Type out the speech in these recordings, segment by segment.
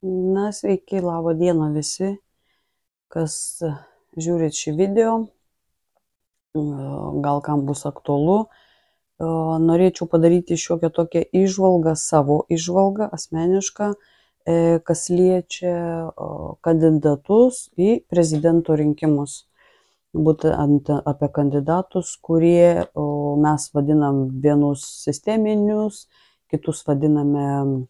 Na, sveiki, labą dieną visi, kas žiūrit šį video, gal kam bus aktualu. Norėčiau padaryti šiokią tokią įžvalgą, savo įžvalgą asmenišką, kas liečia kandidatus į prezidento rinkimus. Būtent apie kandidatus, kurie mes vadinam vienus sisteminius, kitus vadiname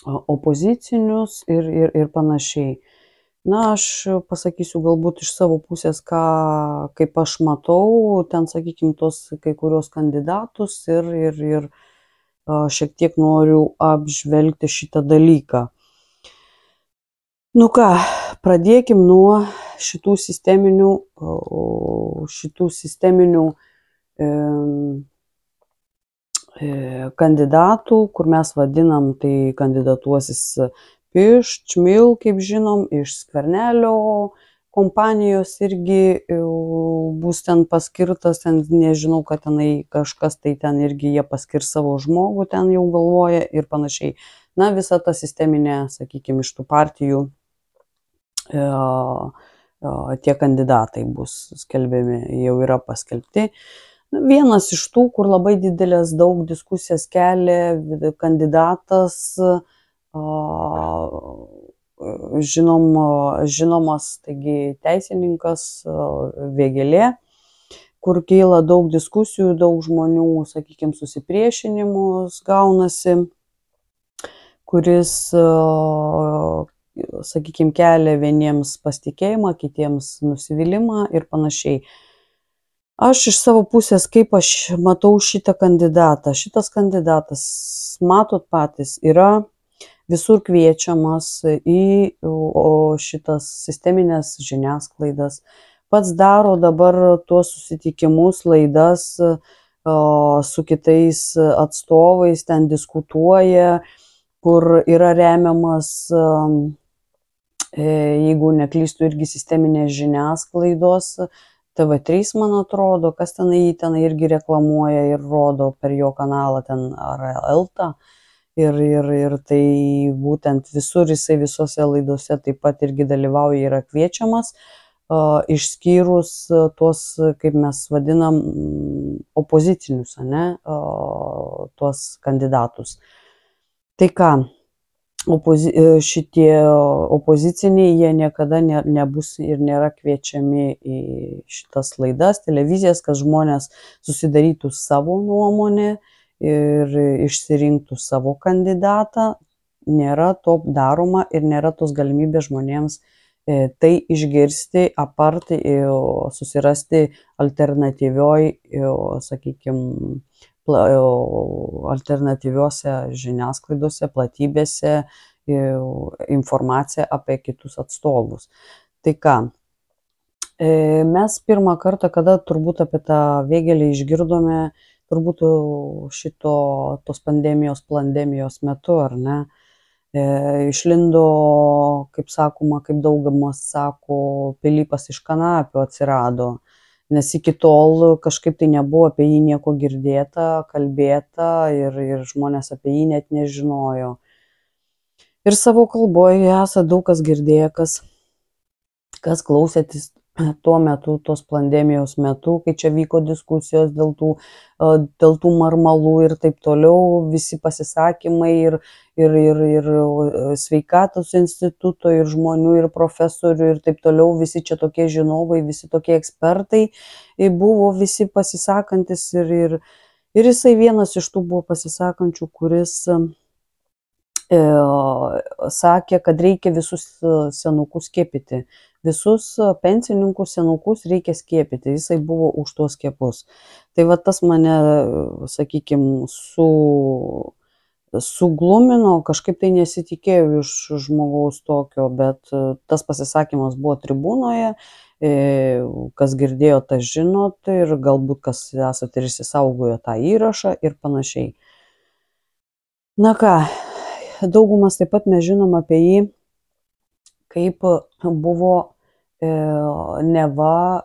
opozicinius ir panašiai. Na, aš pasakysiu galbūt iš savo pusės, kaip aš matau, ten, sakykime, tos kai kurios kandidatus ir šiek tiek noriu apžvelgti šitą dalyką. Nu ką, pradėkim nuo šitų sisteminių kandidatų, kur mes vadinam, tai kandidatuosis iš Čmil, kaip žinom, iš Skvernelio kompanijos irgi bus ten paskirtas, ten nežinau, kad tenai kažkas, tai ten irgi jie paskirs savo žmogų, ten jau galvoja ir panašiai. Na, visa ta sisteminė, sakykime, iš tų partijų tie kandidatai bus skelbiami, jau yra paskelbti. Vienas iš tų, kur labai didelės daug diskusijas kelia kandidatas, žinomas, taigi teisininkas Vėgėlė, kur kyla daug diskusijų, daug žmonių, sakykime, susipriešinimus gaunasi, kuris, sakykime, kelia vieniems pasitikėjimą, kitiems nusivylimą ir panašiai. Aš iš savo pusės, kaip aš matau šitą kandidatą. Šitas kandidatas, matot patys, yra visur kviečiamas į šitas sisteminės žiniasklaidas. Pats daro dabar tuos susitikimus, laidas su kitais atstovais, ten diskutuoja, kur yra remiamas, jeigu neklystu, irgi sisteminės žiniasklaidos, TV3, man atrodo, kas tenai irgi reklamuoja ir rodo per jo kanalą ten ar Elta. Ir tai būtent visur jisai visose laidose taip pat irgi dalyvauja, yra kviečiamas, išskyrus tuos, kaip mes vadinam, opozicinius, tuos kandidatus. Tai ką? Šitie opoziciniai, jie niekada nebus ir nėra kviečiami į šitas laidas, televizijas, kad žmonės susidarytų savo nuomonę ir išsirinktų savo kandidatą. Nėra to daroma ir nėra tos galimybės žmonėms tai išgirsti, apart susirasti alternatyvioj, sakykime, alternatyviose žiniasklaidose, platybėse informaciją apie kitus atstovus. Tai ką, mes pirmą kartą, kada turbūt apie tą Vėgėlę išgirdome, turbūt tos pandemijos metu, ar ne, išlindo, kaip sakoma, kaip daugumas sako, Pilypas iš kanapių atsirado. Nes iki tol kažkaip tai nebuvo apie jį nieko girdėta, kalbėta ir žmonės apie jį net nežinojo. Ir savo kalboje esate daug kas girdėję, kas klausėtis tuo metu, tos pandemijos metu, kai čia vyko diskusijos dėl tų marmalų ir taip toliau, visi pasisakymai ir sveikatos instituto, ir žmonių, ir profesorių, ir taip toliau, visi čia tokie žinovai, visi tokie ekspertai, buvo visi pasisakantis ir jisai vienas iš tų buvo pasisakančių, kuris sakė, kad reikia visus senukus skiepyti. Visus pensininkus senukus reikia skiepyti. Jisai buvo už tuos skiepus. Tai va tas mane, sakykime, suglumino, kažkaip tai nesitikėjau iš žmogaus tokio, bet tas pasisakymas buvo tribūnoje, kas girdėjo, tas žinot, ir galbūt kas esate ir įsisaugojo tą įrašą ir panašiai. Na ką, daugumas taip pat mes žinom apie jį, kaip buvo neva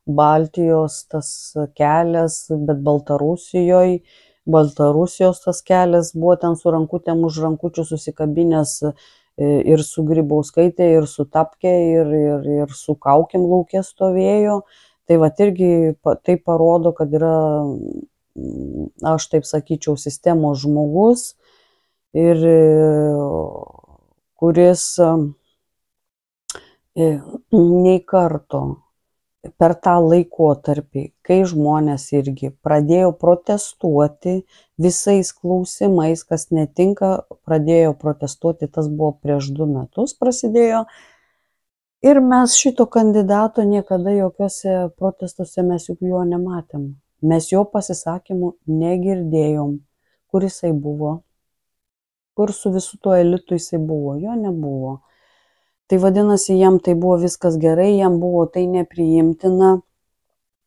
Baltijos tas kelias, bet Baltarusijoje Baltarusijos tas kelias buvo ten su rankutėm už rankučių susikabinęs ir su Grybauskaite, ir su Tapke, ir su kaukėm lauke stovėjo. Tai vat irgi tai parodo, kad yra, aš taip sakyčiau, sistemos žmogus ir kuris nei karto per tą laikotarpį, kai žmonės irgi pradėjo protestuoti visais klausimais, kas netinka, pradėjo protestuoti, tas buvo prieš 2 metus prasidėjo. Ir mes šito kandidato niekada jokiuose protestuose mes juk jo nematėm. Mes jo pasisakymų negirdėjom, kur jisai buvo, kur su visu tuo elitu jisai buvo, jo nebuvo. Tai vadinasi, jam tai buvo viskas gerai, jam buvo tai nepriimtina,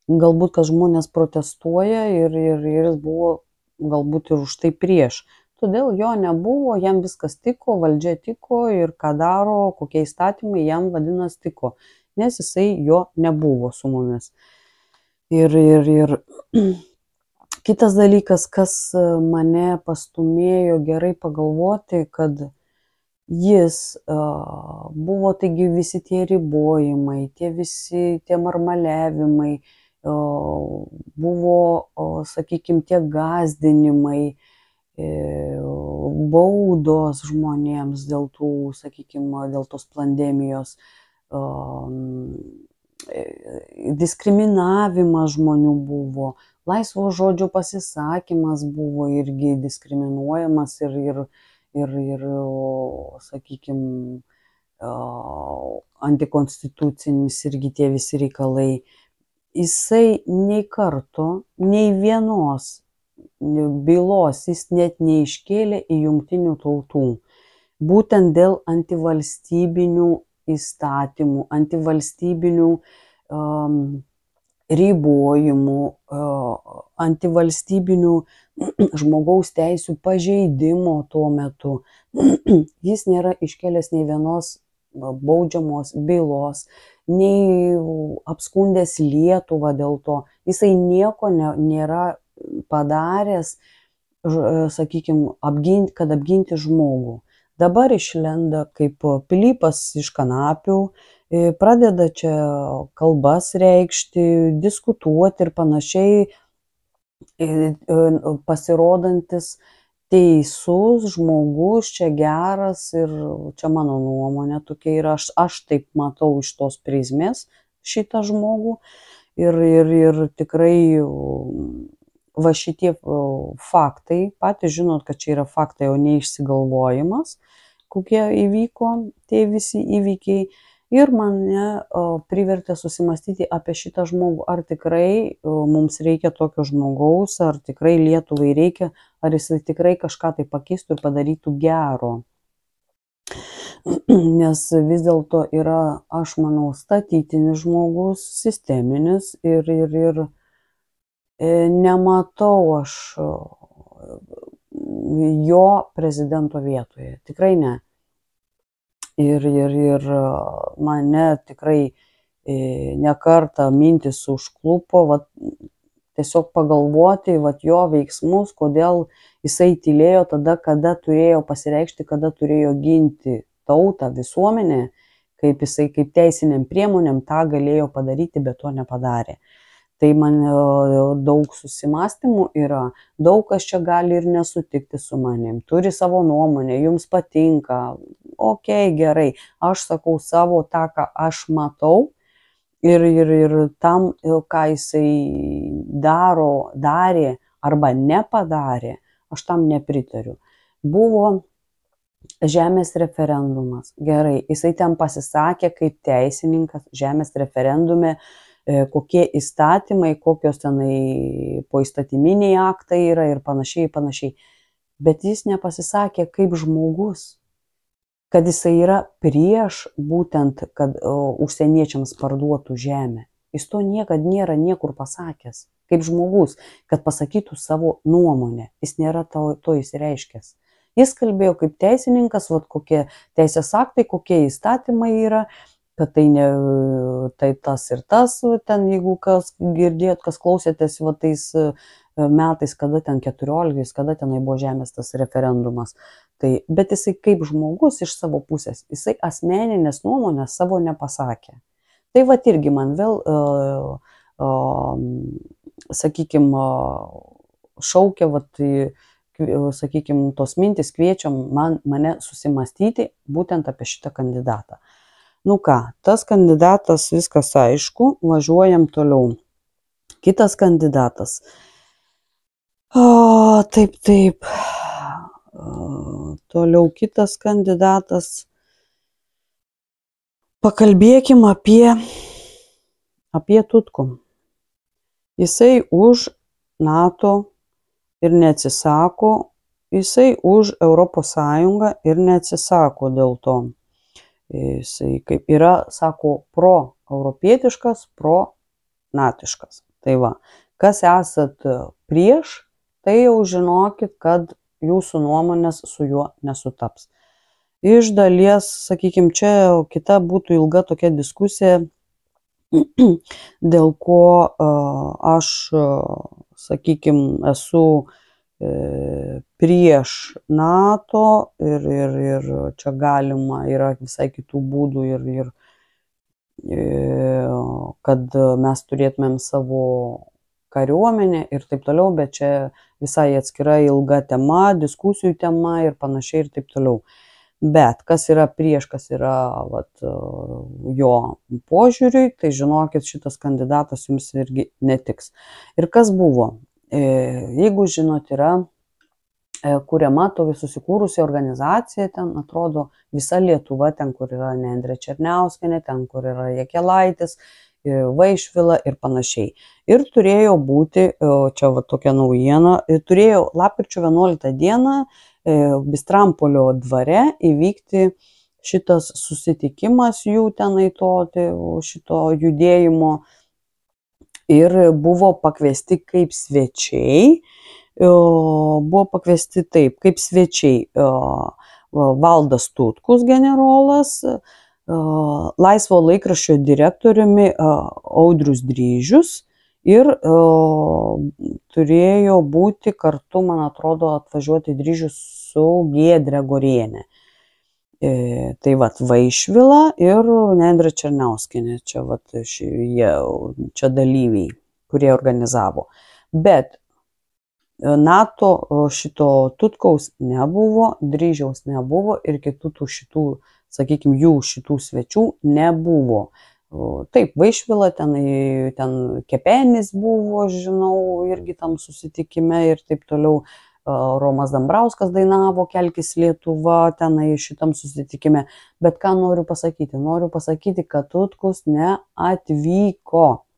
galbūt, kad žmonės protestuoja ir jis buvo galbūt ir už tai prieš. Todėl jo nebuvo, jam viskas tiko, valdžia tiko ir ką daro, kokie įstatymai jam vadinasi tiko, nes jisai jo nebuvo su mumis. Ir kitas dalykas, kas mane pastumėjo gerai pagalvoti, kad jis buvo, taigi visi tie ribojimai, tie marmaliavimai, buvo, sakykime, tie gąsdinimai, baudos žmonėms dėl tų, sakykime, dėl tos pandemijos, diskriminavimas žmonių buvo, laisvo žodžio pasisakymas buvo irgi diskriminuojamas ir sakykime, antikonstitucinis irgi tie visi reikalai. Jisai nei karto, nei vienos bylos jis net neiškėlė į Jungtinių tautų. Būtent dėl antivalstybinių įstatymų, antivalstybinių ribojimų, antivalstybinių žmogaus teisių pažeidimo tuo metu. Jis nėra iškėlęs nei vienos baudžiamos bylos, nei apskundęs Lietuvą dėl to. Jisai nieko nėra padaręs, sakykime, kad apginti žmogų. Dabar išlenda kaip Pilypas iš kanapių, pradeda čia kalbas reikšti, diskutuoti ir panašiai, pasirodantis teisus žmogus, čia geras ir čia mano nuomonė tokia ir aš taip matau iš tos prizmės šitą žmogų ir tikrai va šitie faktai, patys žinot, kad čia yra faktai, o ne išsigalvojimas, kokie įvyko tie visi įvykiai. Ir mane privertė susimastyti apie šitą žmogų, ar tikrai mums reikia tokio žmogaus, ar tikrai Lietuvai reikia, ar jisai tikrai kažką tai pakeistų ir padarytų gero. Nes vis dėlto yra, aš manau, statytinis žmogus, sisteminis ir nematau aš jo prezidento vietoje, tikrai ne. Ir mane tikrai ne kartą mintis užklupo, tiesiog pagalvoti jo veiksmus, kodėl jisai tylėjo tada, kada turėjo pasireikšti, kada turėjo ginti tautą, visuomenę, kaip jisai kaip teisiniam priemonėm tą galėjo padaryti, bet to nepadarė. Tai man daug susimastymų yra, daug kas čia gali ir nesutikti su manim, turi savo nuomonę, jums patinka, okei, gerai, aš sakau savo tą, ką aš matau ir tam, ką jisai darė arba nepadarė, aš tam nepritariu. Buvo žemės referendumas, gerai, jisai ten pasisakė kaip teisininkas žemės referendume, kokie įstatymai, kokios tenai poįstatyminiai aktai yra ir panašiai. Bet jis nepasisakė kaip žmogus, kad jisai yra prieš būtent, kad užsieniečiams parduotų žemę. Jis to niekad nėra niekur pasakęs, kaip žmogus, kad pasakytų savo nuomonę. Jis nėra to išreiškęs. Jis kalbėjo kaip teisininkas, kokie teisės aktai, kokie įstatymai yra, kad tai tas ir tas, ten jeigu kas girdėjot, kas klausėtės tais metais, kada ten 14, kada tenai buvo žemės tas referendumas. Tai, bet jisai kaip žmogus iš savo pusės, jisai asmeninės nuomonės savo nepasakė. Tai vat irgi man vėl, sakykime, šaukia, vat, sakykime, tos mintis kviečia mane susimastyti būtent apie šitą kandidatą. Nu ką, tas kandidatas, viskas aišku, važiuojam toliau. Kitas kandidatas. Taip. Toliau kitas kandidatas. Pakalbėkim apie Tutkų. Jisai už NATO ir neatsisako, jisai už Europos Sąjungą ir neatsisako dėl to. Jisai kaip yra, sako, pro-europietiškas, pro-natiškas. Tai va, kas esat prieš, tai jau žinokit, kad jūsų nuomonės su juo nesutaps. Iš dalies, sakykime, čia kita būtų ilga tokia diskusija, dėl ko aš, sakykime, esu prieš NATO ir čia galima, yra visai kitų būdų ir kad mes turėtumėm savo kariuomenę ir taip toliau, bet čia visai atskira ilga tema, diskusijų tema ir panašiai ir taip toliau. Bet kas yra prieš, kas yra jo požiūriui, tai žinokit, šitas kandidatas jums irgi netiks. Ir kas buvo? Jeigu žinot, yra kuriama tokia susikūrusi organizacija, ten atrodo visa Lietuva, ten kur yra Nendrė Černiauskienė, ten kur yra Jakelaitis, Vaišvila ir panašiai. Ir turėjo būti, čia va tokia naujiena, turėjo lapkričio 11 dieną Bistrampolio dvare įvykti šitas susitikimas jų tenai šito judėjimo ir buvo pakviesti kaip svečiai, kaip svečiai Valdas Tutkus generolas, Laisvo laikraščio direktoriumi Audrius Dryžius ir turėjo būti kartu, man atrodo, atvažiuoti Dryžius su Giedre Gorienė. Tai vat Vaišvila ir Nendrė Černiauskienė, čia dalyviai, kurie organizavo. Bet NATO šito Tutkaus nebuvo, Dryžiaus nebuvo ir kitų šitų, sakykime, jų šitų svečių nebuvo. Taip, Vaišvila, ten Kepenis buvo, žinau, irgi tam susitikime ir taip toliau. Romas Dambrauskas dainavo Kelkis Lietuva tenai šitam susitikime. Bet ką noriu pasakyti? Noriu pasakyti, kad Tutkus neatvyko.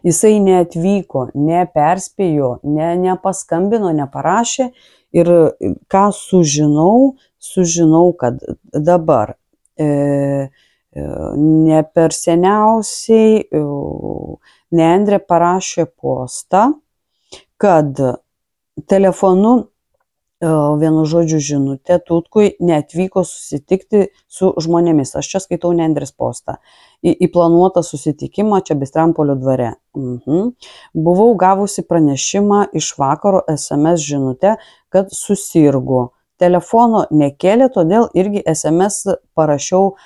Jisai neatvyko, neperspėjo, nepaskambino, neparašė. Ir ką sužinau, kad dabar ne per seniausiai Nendrė parašė postą, kad telefonu, vienu žodžiu žinutė, Tutkui neatvyko susitikti su žmonėmis. Aš čia skaitau Nendrės postą. Į planuotą susitikimą čia Bistrampolio dvare. Buvau gavusi pranešimą iš vakaro SMS žinutę, kad susirgo. Telefono nekėlė, todėl irgi SMS parašiau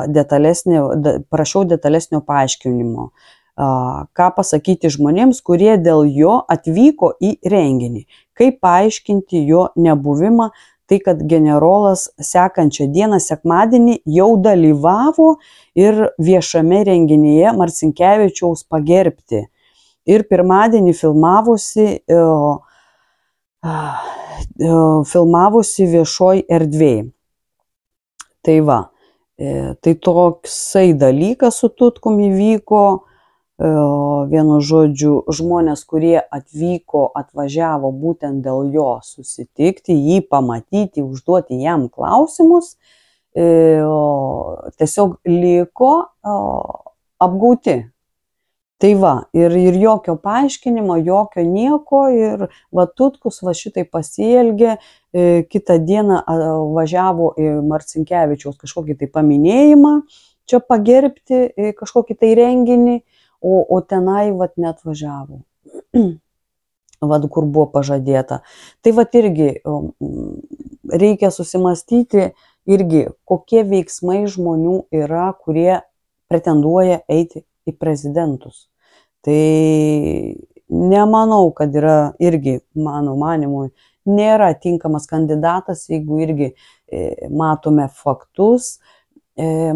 detalesnio paaiškinimo. Ką pasakyti žmonėms, kurie dėl jo atvyko į renginį. Kaip paaiškinti jo nebuvimą, tai kad generolas sekančią dieną, sekmadienį, jau dalyvavo ir viešame renginyje Marcinkevičiaus pagerbti. Ir pirmadienį filmavosi viešoj erdvėj. Tai va, tai toksai dalykas su Tutkum įvyko. Vienu žodžiu, žmonės, kurie atvažiavo būtent dėl jo susitikti, jį pamatyti, užduoti jam klausimus, tiesiog liko apgauti. Tai va, ir jokio paaiškinimo, jokio nieko, ir va Tutkus va šitai pasielgė, kitą dieną važiavo į Marcinkevičiaus kažkokį tai paminėjimą, čia pagerbti kažkokį tai renginį, o tenai vat neatvažiavo. vad, kur buvo pažadėta. Tai vad irgi reikia susimastyti irgi, kokie veiksmai žmonių yra, kurie pretenduoja eiti į prezidentus. Tai nemanau, kad yra irgi, mano manimui, nėra tinkamas kandidatas, jeigu irgi matome faktus,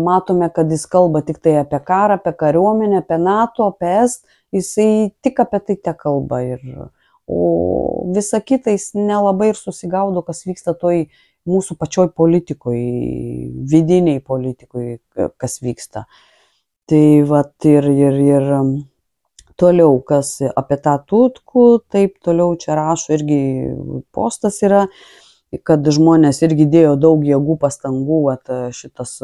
matome, kad jis kalba tik tai apie karą, apie kariuomenę, apie NATO, apie ES, jisai tik apie tai te kalba. O visa kita jis nelabai ir susigaudo, kas vyksta toj mūsų pačioj politikoj, vidiniai politikoj, kas vyksta. Tai vat ir toliau, kas apie tą Tutkų, taip toliau čia rašo, irgi postas yra, kad žmonės irgi dėjo daug jėgų, pastangų šitas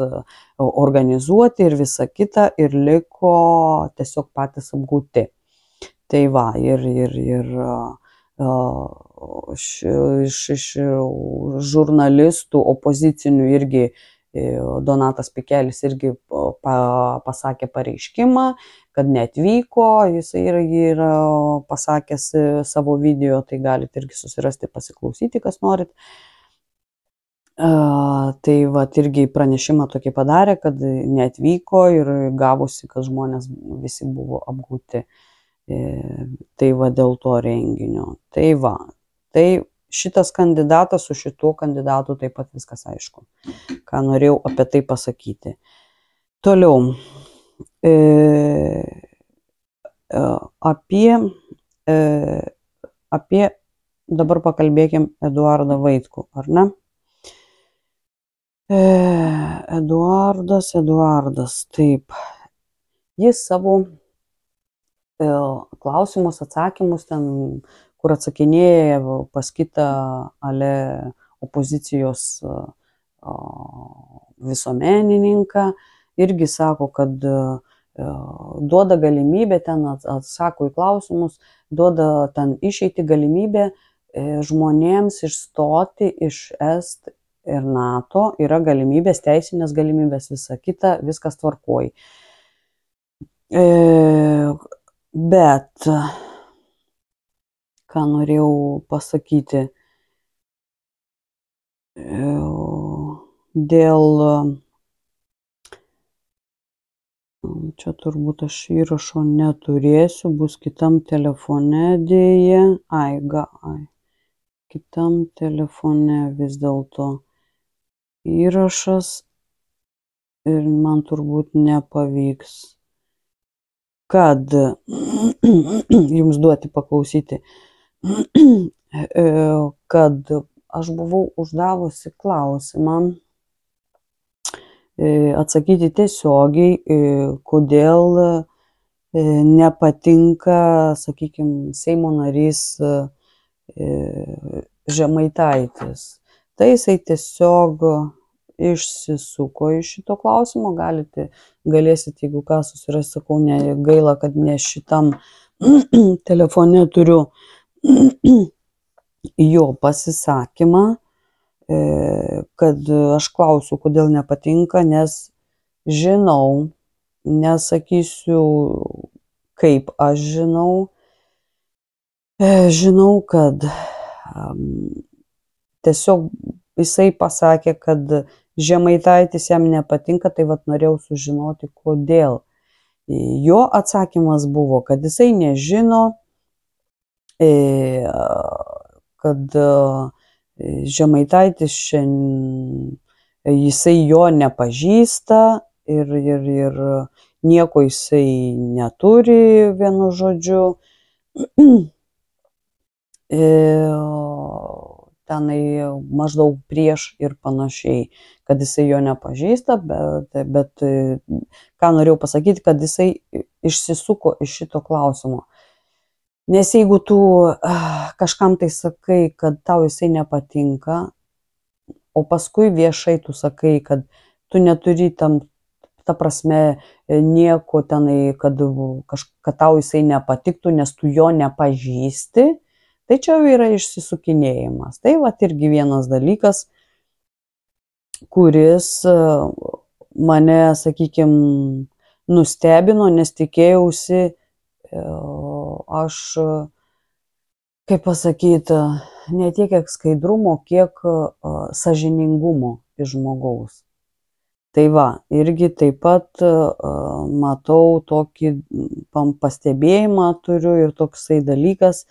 organizuoti ir visa kita, ir liko tiesiog patys apgauti. Tai va, ir iš žurnalistų opozicinių irgi Donatas Pikelis irgi pasakė pareiškimą, kad neatvyko, jis irgi yra pasakęs savo video, tai galite irgi susirasti, pasiklausyti, kas norit. Tai va, irgi pranešimą tokį padarė, kad neatvyko ir gavosi, kad žmonės visi buvo apgauti. Tai va, dėl to renginio. Tai va, tai šitas kandidatas, su šituo kandidatu taip pat viskas aišku, ką norėjau apie tai pasakyti. Toliau, apie dabar pakalbėkim Eduardą Vaitkų, ar ne? Eduardas, taip. Jis savo klausimus, atsakymus ten, kur atsakinėja pas kitą ale opozicijos visuomenininką, irgi sako, kad duoda galimybę, ten atsako į klausimus, duoda ten išeiti galimybę žmonėms išstoti iš ES ir NATO, yra galimybės, teisinės galimybės, visa kita, viskas tvarkoj. Bet ką norėjau pasakyti, dėl, čia turbūt aš įrašo neturėsiu, bus kitam telefone dėja, kitam telefone vis dėlto įrašas ir man turbūt nepavyks, kad jums duoti paklausyti, kad aš buvau uždavusi klausimą atsakyti tiesiogiai, kodėl nepatinka, sakykime, Seimo narys Žemaitaitis. Tai jisai tiesiog išsisuko iš šito klausimo, galėsit, jeigu ką susirasti, sakau, gaila, kad ne šitam telefone turiu jo pasisakymą, kad aš klausiu, kodėl nepatinka, nes žinau, nesakysiu, kaip aš žinau, kad tiesiog jisai pasakė, kad Žemaitaitis jam nepatinka, tai vat norėjau sužinoti, kodėl. Jo atsakymas buvo, kad jisai nežino, kad Žemaitaitis jisai jo nepažįsta ir nieko jisai neturi, vienu žodžiu. Tenai maždaug prieš ir panašiai, kad jisai jo nepažįsta, bet ką norėjau pasakyti, kad jisai išsisuko iš šito klausimo. Nes jeigu tu kažkam tai sakai, kad tau jisai nepatinka, o paskui viešai tu sakai, kad tu neturi ta prasme nieko tenai, kad tau jisai nepatiktų, nes tu jo nepažįsti, tai čia yra išsisukinėjimas. Tai vat irgi vienas dalykas, kuris mane, sakykime, nustebino, nes tikėjausi aš kaip pasakyti, ne tiek kiek skaidrumo, kiek sąžiningumo iš žmogaus. Tai va, irgi taip pat matau tokį pastebėjimą turiu ir toksai dalykas.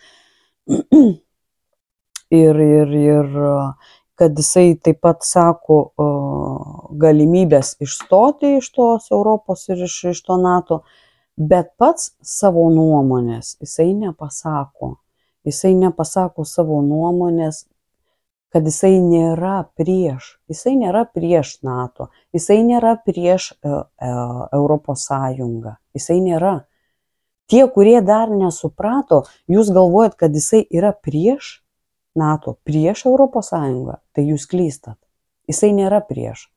ir kad jisai taip pat sako galimybės išstoti iš tos Europos ir iš to NATO, bet pats savo nuomonės jisai nepasako. Jisai nepasako savo nuomonės, kad jisai nėra prieš NATO, jisai nėra prieš Europos Sąjungą, jisai nėra. Tie, kurie dar nesuprato, jūs galvojat, kad jisai yra prieš NATO, prieš Europos Sąjungą, tai jūs klystat. Jisai nėra prieš.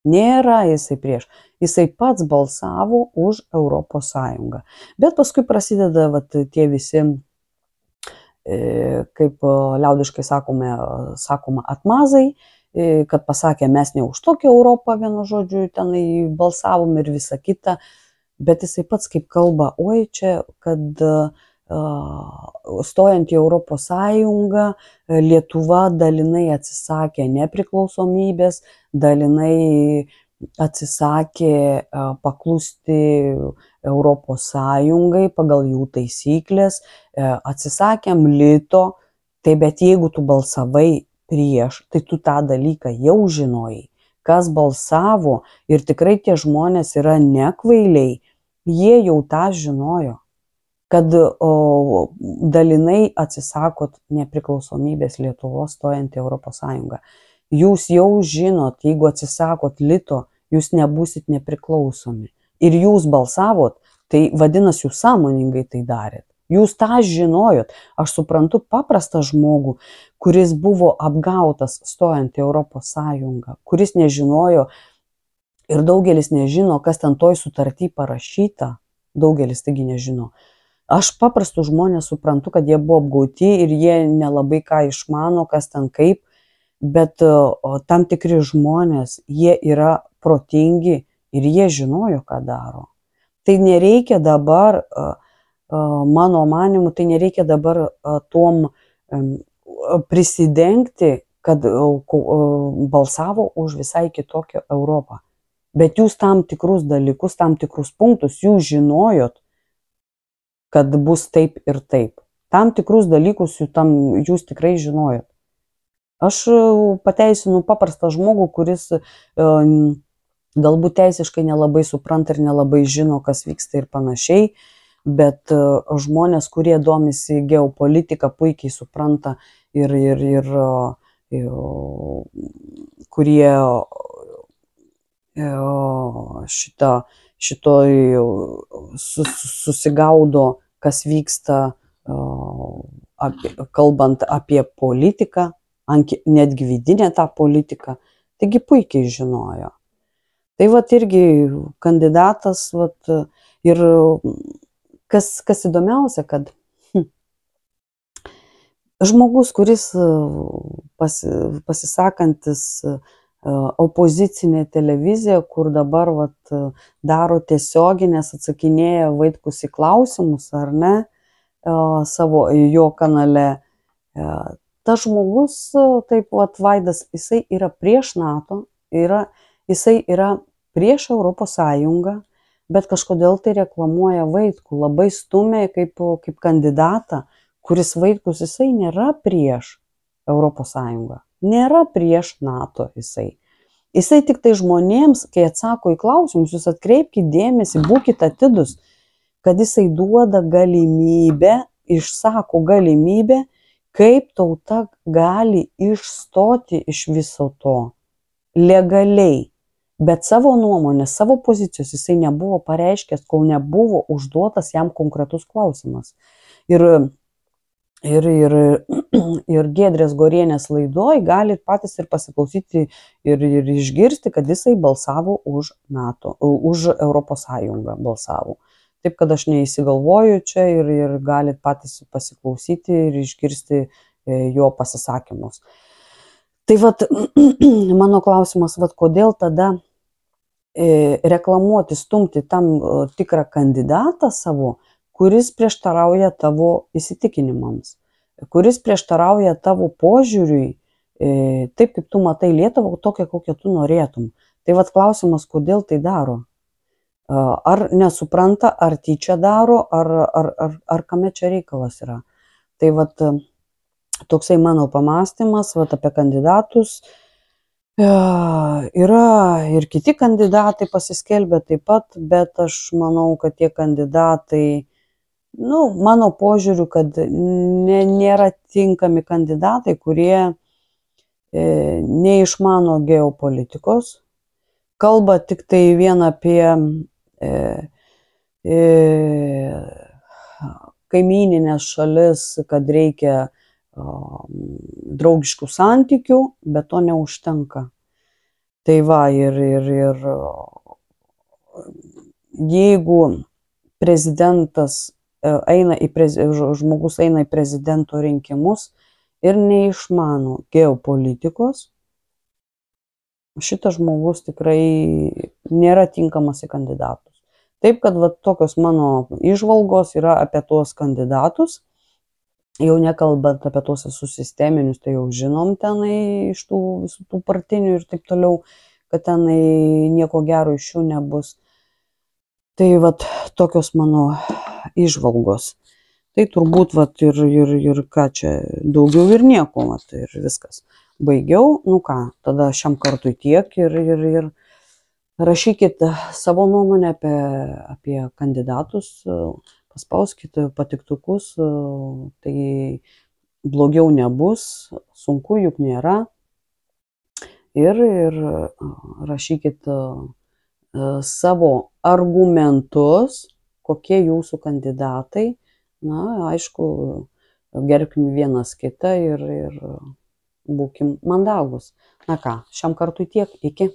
Nėra jisai prieš. Jisai pats balsavo už Europos Sąjungą. Bet paskui prasideda tie visi, kaip liaudiškai sakoma, atmazai, kad pasakė, mes ne už tokią Europą, vienu žodžiu, tenai balsavom ir visa kita. Bet jisai pats kaip kalba, oi čia, kad stojant į Europos Sąjungą, Lietuva dalinai atsisakė nepriklausomybės, dalinai atsisakė paklusti Europos Sąjungai pagal jų taisyklės, atsisakėm lito, tai bet jeigu tu balsavai prieš, tai tu tą dalyką jau žinojai. Kas balsavo ir tikrai tie žmonės yra nekvailiai, jie jau tą žinojo, kad dalinai atsisakot nepriklausomybės Lietuvos stojant į Europos Sąjungą. Jūs jau žinot, jeigu atsisakot lito, jūs nebūsit nepriklausomi. Ir jūs balsavot, tai vadinasi, jūs sąmoningai tai darėt. Jūs tą žinojot. Aš suprantu paprastą žmogų, kuris buvo apgautas stojant į Europos Sąjungą, kuris nežinojo ir daugelis nežino, kas ten toj sutarty parašyta. Daugelis taigi nežino. Aš paprastų žmonės suprantu, kad jie buvo apgauti ir jie nelabai ką išmano, kas ten kaip, bet tam tikri žmonės, jie yra protingi ir jie žinojo, ką daro. Tai nereikia dabar, mano manimu, tai nereikia dabar tuom prisidengti, kad balsavo už visai kitokią Europą. Bet jūs tam tikrus dalykus, tam tikrus punktus, jūs žinojot, kad bus taip ir taip. Tam tikrus dalykus jūs tikrai žinojot. Aš pateisinu paprastą žmogų, kuris galbūt teisiškai nelabai supranta ir nelabai žino, kas vyksta ir panašiai, bet žmonės, kurie domisi geopolitika, puikiai supranta ir kurie šitoj susigaudo, kas vyksta, kalbant apie politiką, netgi vidinę tą politiką, taigi puikiai žinojo. Tai irgi kandidatas, ir kas įdomiausia, kad žmogus, kuris pasisakantis opozicinė televizija, kur dabar daro tiesioginės, atsakinėja Vaitkus į klausimus, ar ne, savo jo kanale. Tas žmogus, taip Vaidas, jisai yra prieš NATO, jisai yra prieš Europos Sąjungą, bet kažkodėl tai reklamuoja Vaitkų, labai stumia kaip kandidatą, kuris Vaitkus, jisai nėra prieš Europos Sąjungą. Nėra prieš NATO jisai. Jisai tik tai žmonėms, kai atsako į klausimus, jūs atkreipkite dėmesį, būkite atidus, kad jisai duoda galimybę, išsako galimybę, kaip tauta gali išstoti iš viso to legaliai. Bet savo nuomonės, savo pozicijos jisai nebuvo pareiškęs, kol nebuvo užduotas jam konkretus klausimas. Ir Giedrės Gorienės laidoj galit patys ir pasiklausyti ir išgirsti, kad jisai balsavo už NATO, už Europos Sąjungą balsavo. Taip, kad aš neįsigalvoju čia ir galit patys pasiklausyti ir išgirsti jo pasisakymus. Tai mano klausimas, kodėl tada reklamuoti, stumti tam tikrą kandidatą savo, kuris prieštarauja tavo įsitikinimams. kuris prieštarauja tavo požiūriui, taip kaip tu matai Lietuvą, tokią, kokią tu norėtum. Tai vat klausimas, kodėl tai daro. Ar nesupranta, ar tyčia daro, ar kame čia reikalas yra. Tai vat toksai mano pamąstymas vat apie kandidatus. Yra ir kiti kandidatai pasiskelbę taip pat, bet aš manau, kad tie kandidatai, mano požiūriu, kad nėra tinkami kandidatai, kurie neišmano geopolitikos, kalba tik tai vien apie kaimyninės šalis, kad reikia draugiškų santykių, bet to neužtenka. Tai va, ir jeigu prezidentas žmogus eina į prezidento rinkimus ir neišmano geopolitikos, šitas žmogus tikrai nėra tinkamas į kandidatus. Taip, kad tokios mano įžvalgos yra apie tuos kandidatus. Jau nekalbant apie tuos susisteminius, tai jau žinom tenai iš tų visų tų partinių ir taip toliau, kad tenai nieko gero iš jų nebus. Tai tokios mano įžvalgos. Tai turbūt ir ką čia, daugiau ir nieko, ir viskas. Baigiau, tada šiam kartui tiek ir rašykit savo nuomonę apie kandidatus, paspauskit patiktukus, tai blogiau nebus, sunku juk nėra. Ir rašykit savo argumentus, kokie jūsų kandidatai. Aišku, gerbkim vienas kitą ir būkim mandagus. Šiam kartui tiek, iki.